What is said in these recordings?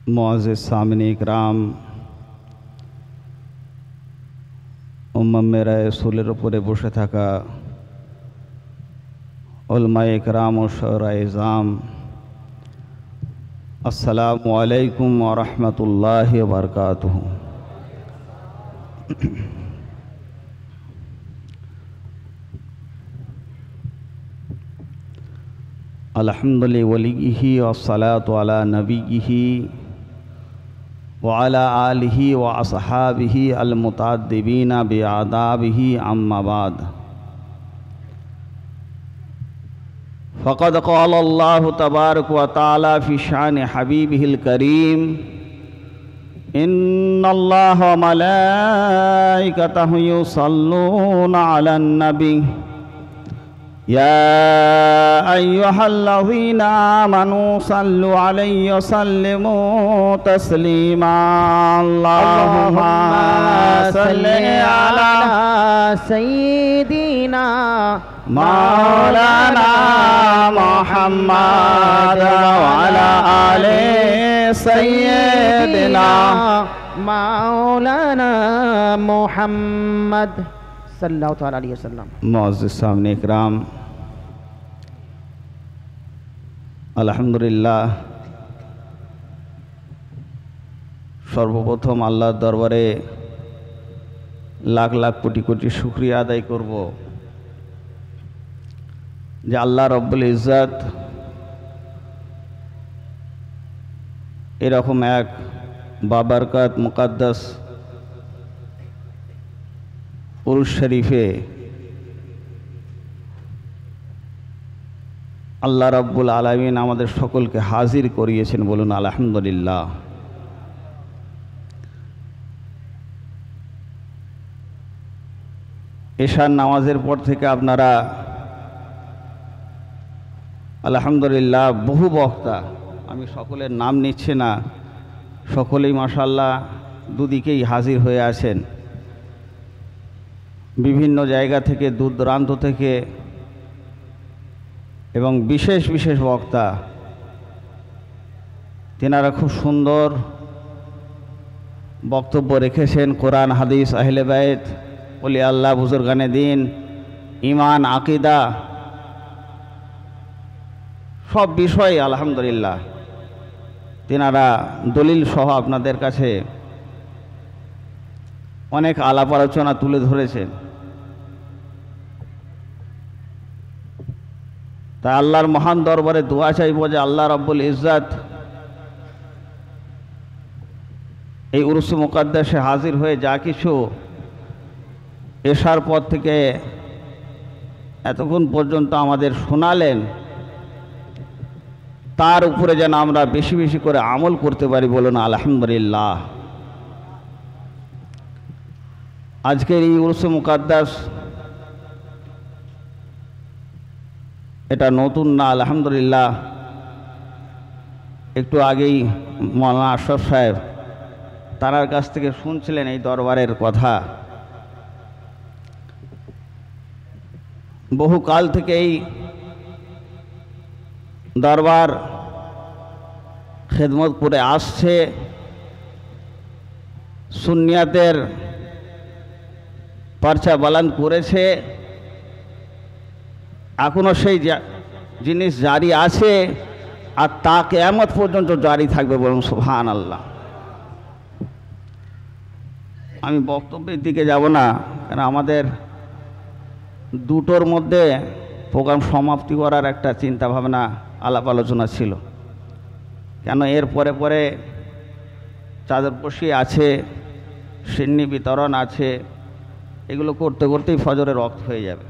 मुअज़्ज़िज़ सामिन इकराम, उम्मे रसूलेर उपरे बसे थाका उलमाए इकराम और शुअराए इज़ाम, अस्सलामु अलैकुम व रहमतुल्लाहि व बरकातुहू। अल्हम्दुलिल्लाहि वलिय्यिही वस्सलातु अला नबिय्यिही व अला आलिही व अस्हाबिही अल मुतअद्दिबीना बिआदाबिही अम्मा बाद। फ़क़द क़ाल अल्लाहु तबारक व तआला फ़ी शान हबीबिहिल करीम, इन्नल्लाह व मलाइकतहु युसल्लूना अलन नबी या अय्युहल्लज़ीना आमनू सल्लु अलैहि व सल्लिमू तस्लीमा। अल्लाहुम्मा सल्लि अला सय्यिदिना मौलाना मुहम्मद व अला आले सय्यिदिना मौलाना मुहम्मद सल्लल्लाहु तआला अलैहि वसल्लम। मुअज़्ज़िज़ सामिन इकराम, अल्हम्दुलिल्लाह, सर्वप्रथम आल्लाहर दरबारे लाख लाख कोटी कोटी शुक्रिया आदाय करब যে আল্লাহ রব্বুল ইজ্জত এরকম এক বাবরকত মুকদ্দাস উরুস শরীফে আল্লাহ রব্বুল আলামিন আমাদের সকলকে হাজির করিয়েছেন, বলুন আলহামদুলিল্লাহ। এশার নামাজের পর থেকে আপনারা আলহামদুলিল্লাহ বহু বক্তা, আমি সকলের নাম নিচ্ছি না, সকলেই মাশাআল্লাহ দুদিকেই হাজির হয়ে আছেন। বিভিন্ন জায়গা থেকে, দূর দূরান্ত থেকে, এবং বিশেষ বিশেষ বক্তা, তেনারা খুব সুন্দর বক্তব্য রেখেছেন। কোরআন, হাদিস, আহলে বাইত, ওলি আল্লাহ, বুজুর্গানে দিন, ঈমান, আকীদা, সব বিষয়ে আলহামদুলিল্লাহ তেনারা দলিল সহ আপনাদের কাছে অনেক আলাপ আলোচনা তুলে ধরেছেন। তাই আল্লাহর মহান দরবারে দোয়া চাইব যে আল্লাহ রব্বুল ইজ্জত এই উরুস মুকদ্দাসে হাজির হয়ে যা কিছু এশার পর থেকে এতক্ষণ পর্যন্ত আমাদের শোনালেন, তার উপরে যেন আমরা বেশি বেশি করে আমল করতে পারি, বলুন আলহামদুলিল্লাহ। আজকের এই উরুস মুকদ্দাস এটা নতুন না, আলহামদুলিল্লাহ। একটু আগেই মাওলানা আশরাফ সাহেব তার কাছ থেকে শুনছিলেন এই দরবারের কথা। বহুকাল থেকে এই দরবার খেদমত করে আসছে, সুন্নিয়াতের পর্চা বালান করেছে, এখনও সেই জিনিস জারি আছে, আর তা কিয়ামত পর্যন্ত জারি থাকবে, বলুন সুবহানাল্লাহ। আমি বক্তব্যের দিকে যাব না, কারণ আমাদের দুটোর মধ্যে প্রোগ্রাম সমাপ্তি করার একটা চিন্তা ভাবনা, আলাপ আলোচনা ছিল। কেন এর পরে পরে চাদরপোশি আছে, সিন্নি বিতরণ আছে, এগুলো করতে করতেই ফজরের ওয়াক্ত হয়ে যাবে।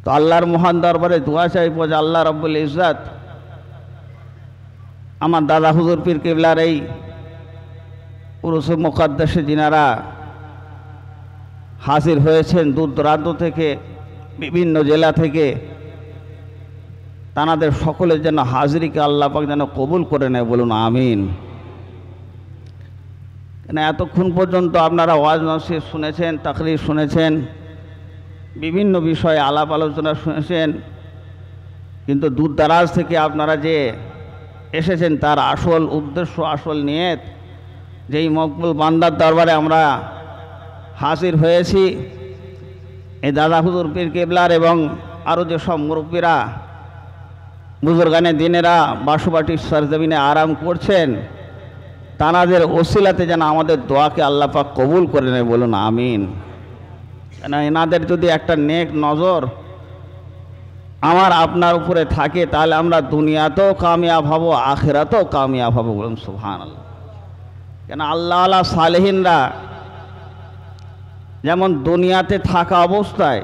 তো আল্লাহর মহান দরবারে দোয়া চাইব যে আল্লাহ রব্বুল ইজ্জত আমার দাদা হুজুর পীর কিবলার এই উরুস মুকদ্দাসে যিনারা হাজির হয়েছেন দূর দূরান্ত থেকে, বিভিন্ন জেলা থেকে, তানাদের সকলের যেন হাজিরিকে আল্লাহ পাক যেন কবুল করে নেয়, বলুন আমিন। কেন এতক্ষণ পর্যন্ত আপনারা ওয়াজ নসিহত শুনেছেন, তাকরীর শুনেছেন, বিভিন্ন বিষয়ে আলাপ আলোচনা শুনেছেন, কিন্তু দূর দারাজ থেকে আপনারা যে এসেছেন তার আসল উদ্দেশ্য, আসল নিয়ত, যেই মকবুল বান্দার দরবারে আমরা হাজির হয়েছি, এই দাদা হুজুর পীর কেবলার এবং আরও যেসব মুরব্বীরা বুজুর্গানে দিনেরা বাসুবাটির সরজমিনে আরাম করছেন, তানাদের ওসিলাতে যেন আমাদের দোয়াকে আল্লাহ পাক কবুল করে নেয়, বলুন আমিন। কেন এনাদের যদি একটা নেক নজর আমার আপনার উপরে থাকে, তাহলে আমরা দুনিয়াতেও কামিয়াব হব, আখিরাতেও কামিয়াব হব, বলুন সুবহানাল্লাহ। কেন আল্লাহ আল্লাহ সালেহিনরা যেমন দুনিয়াতে থাকা অবস্থায়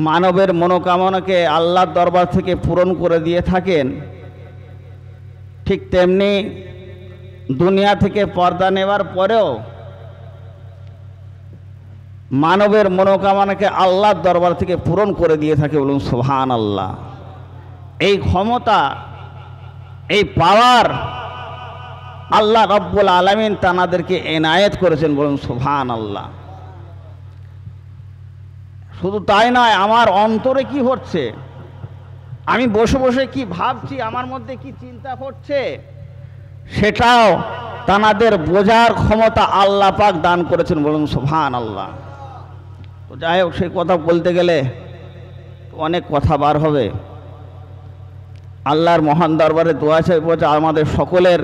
মানবের মনোকামনাকে আল্লাহর দরবার থেকে পূরণ করে দিয়ে থাকেন, ঠিক তেমনি দুনিয়া থেকে পর্দা নেওয়ার পরেও মানবের মনোকামনাকে আল্লাহর দরবার থেকে পূরণ করে দিয়ে থাকে, বলুন সুবহানাল্লাহ। এই ক্ষমতা, এই পাওয়ার আল্লাহ রব্বুল আলামিন তানাদেরকে এনায়েত করেছেন, বলুন সুবহানাল্লাহ। শুধু তাই নয়, আমার অন্তরে কি হচ্ছে, আমি বসে বসে কি ভাবছি, আমার মধ্যে কি চিন্তা করছে, সেটাও তানাদের বোঝার ক্ষমতা আল্লাহ পাক দান করেছেন, বলুন সুবহানাল্লাহ। তো যাই হোক, সেই কথা বলতে গেলে অনেক কথা বার হবে। আল্লাহর মহান দরবারে দোয়া চাই, বলছে আমাদের সকলের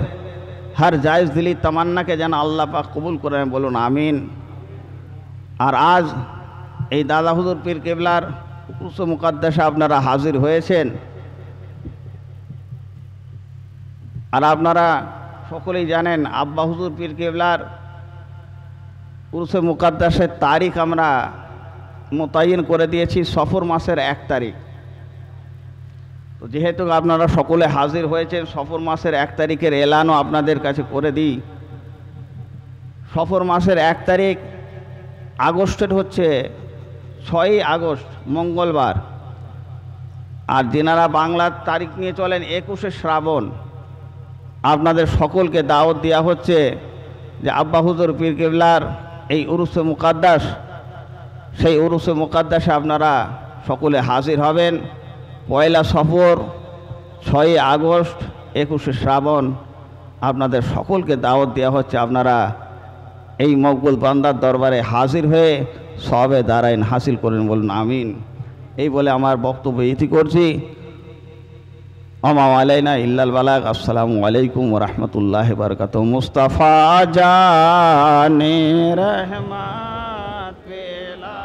হার জায়েজ দিলি তামান্নাকে যেন আল্লাহ পাক কবুল করেন, বলুন আমিন। আর আজ এই দাদা হুজুর পীর কেবলার উরুস মুকাদ্দাসে আপনারা হাজির হয়েছেন, আর আপনারা সকলেই জানেন আব্বা হুজুর পীর কেবলার উরুস মুকাদ্দাসের তারিখ আমরা মোতায়েন করে দিয়েছি সফর মাসের 1 তারিখ। তো যেহেতু আপনারা সকলে হাজির হয়েছেন, সফর মাসের 1 তারিখের এলানও আপনাদের কাছে করে দিই। সফর মাসের 1 তারিখ আগস্টের হচ্ছে 6ই আগস্ট মঙ্গলবার, আর যেনারা বাংলার তারিখ নিয়ে চলেন 21শে শ্রাবণ। আপনাদের সকলকে দাওয়াত দেওয়া হচ্ছে যে আব্বা হুজুর পীর কেবলার এই উরুসে মুকাদ্দাস, সেই উরুসে মুকাদ্দাসে আপনারা সকলে হাজির হবেন। 1লা সফর, 6ই আগস্ট, 21শে শ্রাবণ। আপনাদের সকলকে দাওয়াত দেওয়া হচ্ছে, আপনারা এই মকবুল বান্দার দরবারে হাজির হয়ে সবে দাঁড়াইন হাসিল করেন, বলুন আমিন। এই বলে আমার বক্তব্য ইতি করছি। ওমা আলাইনা ইল্লাল বালাগ। আসসালামু আলাইকুম ওয়া রাহমাতুল্লাহি ওয়া বারাকাতুহু। মুস্তাফা জানে রহমত পেলা।